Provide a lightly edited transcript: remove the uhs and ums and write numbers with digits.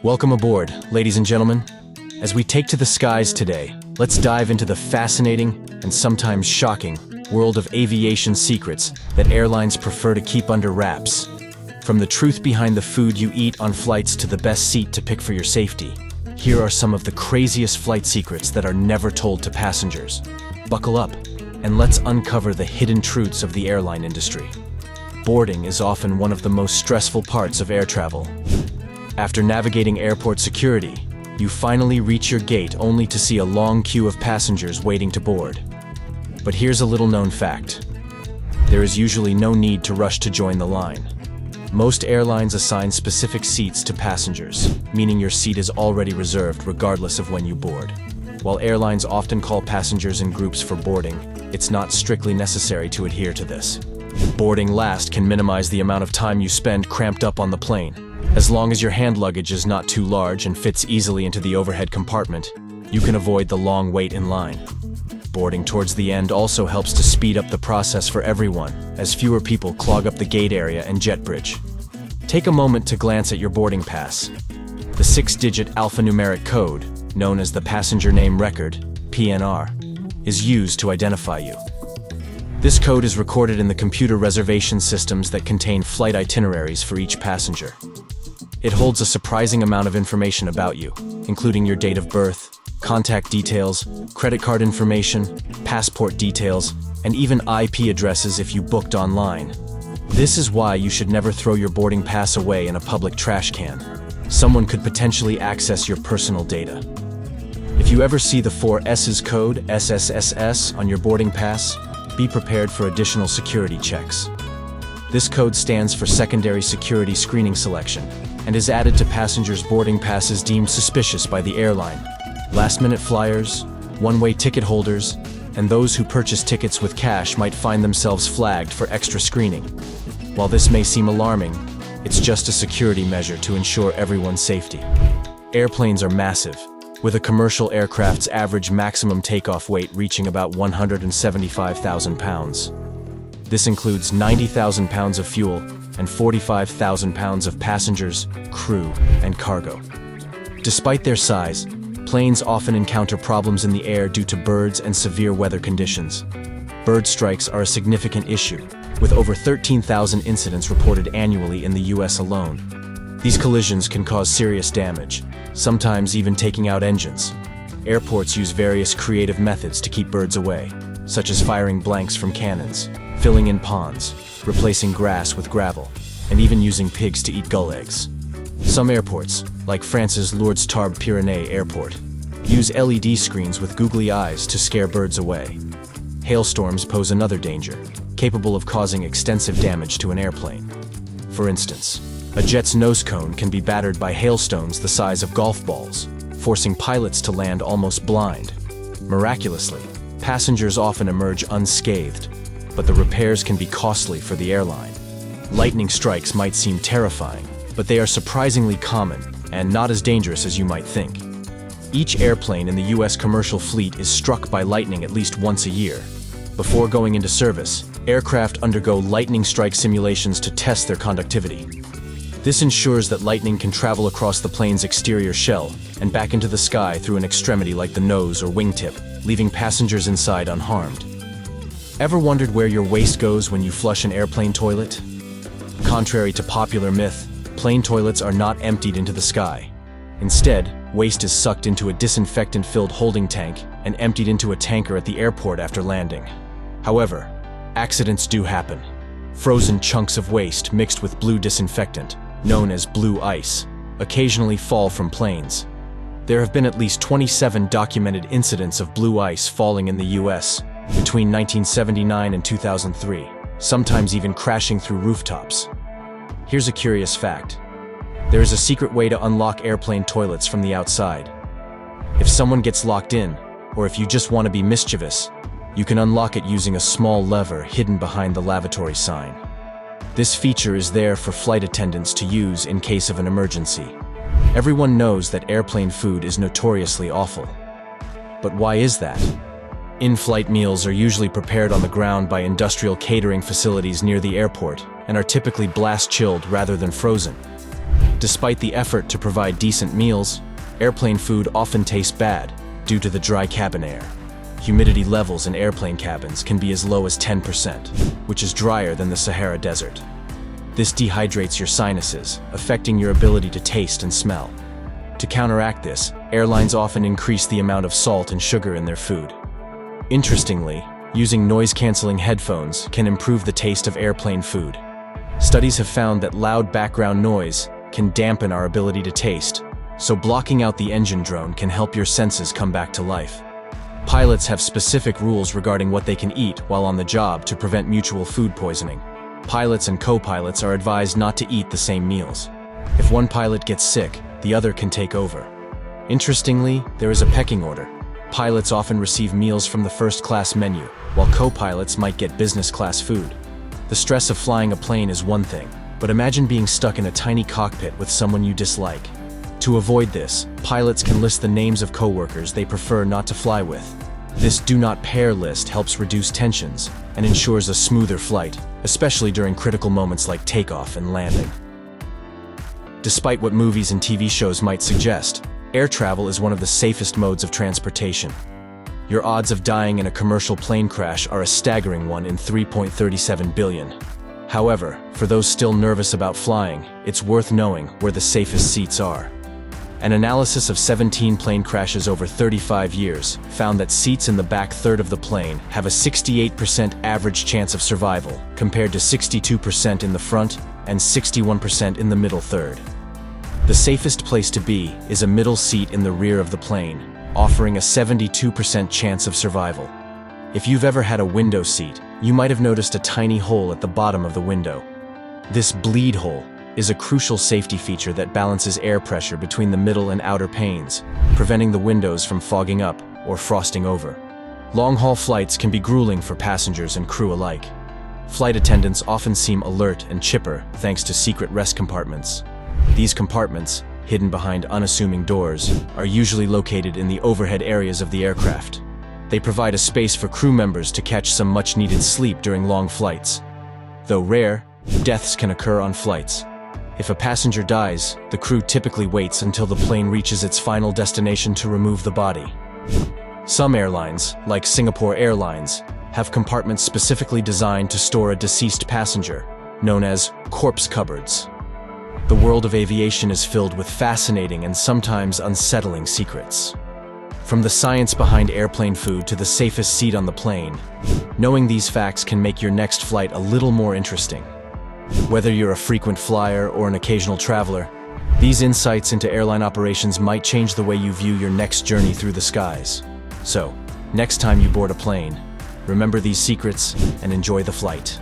Welcome aboard, ladies and gentlemen. As we take to the skies today, let's dive into the fascinating and sometimes shocking world of aviation secrets that airlines prefer to keep under wraps. From the truth behind the food you eat on flights to the best seat to pick for your safety, here are some of the craziest flight secrets that are never told to passengers. Buckle up, and let's uncover the hidden truths of the airline industry. Boarding is often one of the most stressful parts of air travel. After navigating airport security, you finally reach your gate only to see a long queue of passengers waiting to board. But here's a little-known fact. There is usually no need to rush to join the line. Most airlines assign specific seats to passengers, meaning your seat is already reserved regardless of when you board. While airlines often call passengers in groups for boarding, it's not strictly necessary to adhere to this. Boarding last can minimize the amount of time you spend cramped up on the plane. As long as your hand luggage is not too large and fits easily into the overhead compartment, you can avoid the long wait in line. Boarding towards the end also helps to speed up the process for everyone, as fewer people clog up the gate area and jet bridge. Take a moment to glance at your boarding pass. The 6-digit alphanumeric code, known as the Passenger Name Record, PNR, is used to identify you. This code is recorded in the computer reservation systems that contain flight itineraries for each passenger. It holds a surprising amount of information about you, including your date of birth, contact details, credit card information, passport details, and even IP addresses if you booked online. This is why you should never throw your boarding pass away in a public trash can. Someone could potentially access your personal data. If you ever see the 4 S's code, SSSS, on your boarding pass, be prepared for additional security checks. This code stands for Secondary Security Screening Selection and is added to passengers' boarding passes deemed suspicious by the airline. Last-minute flyers, one-way ticket holders, and those who purchase tickets with cash might find themselves flagged for extra screening. While this may seem alarming, it's just a security measure to ensure everyone's safety. Airplanes are massive, with a commercial aircraft's average maximum takeoff weight reaching about 175,000 pounds. This includes 90,000 pounds of fuel and 45,000 pounds of passengers, crew, and cargo. Despite their size, planes often encounter problems in the air due to birds and severe weather conditions. Bird strikes are a significant issue, with over 13,000 incidents reported annually in the US alone. These collisions can cause serious damage, sometimes even taking out engines. Airports use various creative methods to keep birds away, such as firing blanks from cannons, filling in ponds, replacing grass with gravel, and even using pigs to eat gull eggs. Some airports, like France's Lourdes Tarbes Pyrénées Airport, use LED screens with googly eyes to scare birds away. Hailstorms pose another danger, capable of causing extensive damage to an airplane. For instance, a jet's nose cone can be battered by hailstones the size of golf balls, forcing pilots to land almost blind. Miraculously, passengers often emerge unscathed, but the repairs can be costly for the airline. Lightning strikes might seem terrifying, but they are surprisingly common and not as dangerous as you might think. Each airplane in the US commercial fleet is struck by lightning at least once a year. Before going into service, aircraft undergo lightning strike simulations to test their conductivity. This ensures that lightning can travel across the plane's exterior shell and back into the sky through an extremity like the nose or wingtip, leaving passengers inside unharmed. Ever wondered where your waste goes when you flush an airplane toilet? Contrary to popular myth, plane toilets are not emptied into the sky. Instead, waste is sucked into a disinfectant-filled holding tank and emptied into a tanker at the airport after landing. However, accidents do happen. Frozen chunks of waste mixed with blue disinfectant, known as blue ice, occasionally fall from planes. There have been at least 27 documented incidents of blue ice falling in the US between 1979 and 2003, sometimes even crashing through rooftops. Here's a curious fact. There is a secret way to unlock airplane toilets from the outside. If someone gets locked in, or if you just want to be mischievous, you can unlock it using a small lever hidden behind the lavatory sign. This feature is there for flight attendants to use in case of an emergency. Everyone knows that airplane food is notoriously awful. But why is that? In-flight meals are usually prepared on the ground by industrial catering facilities near the airport and are typically blast-chilled rather than frozen. Despite the effort to provide decent meals, airplane food often tastes bad due to the dry cabin air. Humidity levels in airplane cabins can be as low as 10%, which is drier than the Sahara Desert. This dehydrates your sinuses, affecting your ability to taste and smell. To counteract this, airlines often increase the amount of salt and sugar in their food. Interestingly, using noise-canceling headphones can improve the taste of airplane food. Studies have found that loud background noise can dampen our ability to taste, so blocking out the engine drone can help your senses come back to life. Pilots have specific rules regarding what they can eat while on the job to prevent mutual food poisoning. Pilots and co-pilots are advised not to eat the same meals. If one pilot gets sick, the other can take over. Interestingly, there is a pecking order. Pilots often receive meals from the first-class menu, while co-pilots might get business-class food. The stress of flying a plane is one thing, but imagine being stuck in a tiny cockpit with someone you dislike. To avoid this, pilots can list the names of coworkers they prefer not to fly with. This do not pair list helps reduce tensions and ensures a smoother flight, especially during critical moments like takeoff and landing. Despite what movies and TV shows might suggest, air travel is one of the safest modes of transportation. Your odds of dying in a commercial plane crash are a staggering 1 in 3.37 billion. However, for those still nervous about flying, it's worth knowing where the safest seats are. An analysis of 17 plane crashes over 35 years found that seats in the back third of the plane have a 68% average chance of survival, compared to 62% in the front and 61% in the middle third. The safest place to be is a middle seat in the rear of the plane, offering a 72% chance of survival. If you've ever had a window seat, you might have noticed a tiny hole at the bottom of the window. This bleed hole is a crucial safety feature that balances air pressure between the middle and outer panes, preventing the windows from fogging up or frosting over. Long-haul flights can be grueling for passengers and crew alike. Flight attendants often seem alert and chipper thanks to secret rest compartments. These compartments, hidden behind unassuming doors, are usually located in the overhead areas of the aircraft. They provide a space for crew members to catch some much-needed sleep during long flights. Though rare, deaths can occur on flights. If a passenger dies, the crew typically waits until the plane reaches its final destination to remove the body. Some airlines, like Singapore Airlines, have compartments specifically designed to store a deceased passenger, known as corpse cupboards. The world of aviation is filled with fascinating and sometimes unsettling secrets. From the science behind airplane food to the safest seat on the plane, knowing these facts can make your next flight a little more interesting. Whether you're a frequent flyer or an occasional traveler, these insights into airline operations might change the way you view your next journey through the skies. So, next time you board a plane, remember these secrets and enjoy the flight.